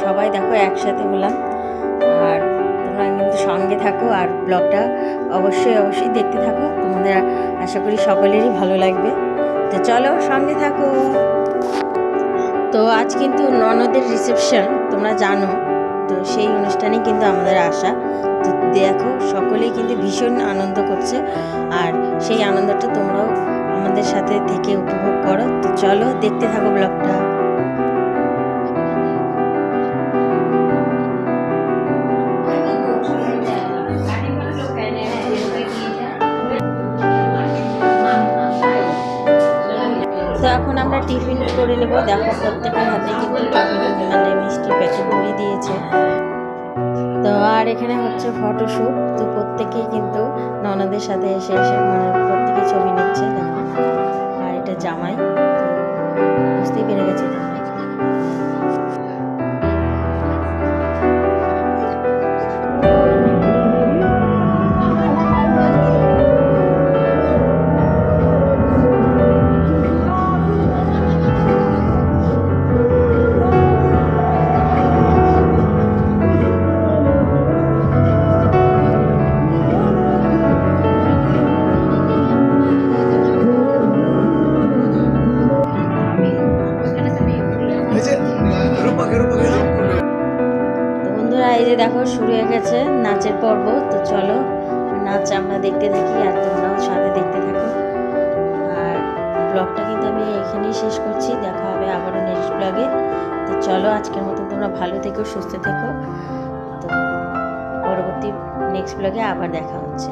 সবাই দেখো একসাথে হলাম। আর তোমরা কিন্তু সঙ্গে থাকো আর ব্লগটা অবশ্যই দেখতে থাকো। তোমাদের আশা করি সকলেরই ভালো লাগবে। তো চলো সঙ্গে থাকো। তো আজ কিন্তু ননদের রিসেপশন, তোমরা জানো। তো সেই অনুষ্ঠানে কিন্তু আমাদের আসা। তো দেখো সকলেই কিন্তু ভীষণ আনন্দ করছে, আর সেই আনন্দটা তোমরাও আমাদের সাথে থেকে উপভোগ করো। তো চলো দেখতে থাকো ব্লগটা। তো এখন আমরা টিফিন করে নেবো। দেখো প্রত্যেকের হাতে কিন্তু মানে মিষ্টির প্যাকেট ধরিয়ে দিয়েছে। তো আর এখানে হচ্ছে ফটোশ্যুট। তো প্রত্যেকেই কিন্তু ননদের সাথে এসে মানে প্রত্যেকে ছবি নিচ্ছে। দেখো, আর এটা জামাই, তো বুঝতেই পেরে গেছে তোমরা। তো বন্ধুরা, এই যে দেখো শুরু হয়ে গেছে নাচের পর্ব। তো চলো নাচ আমরা দেখতে থাকি আর তোমরাও সাথে দেখতে থাকো। আর ব্লগটা কিন্তু আমি এখানেই শেষ করছি। দেখা হবে আবারও নেক্সট ব্লগে। তো চলো আজকের মতো তোমরা ভালো থেকো, সুস্থ থেকো। তো পরবর্তী নেক্সট ব্লগে আবার দেখা হচ্ছে।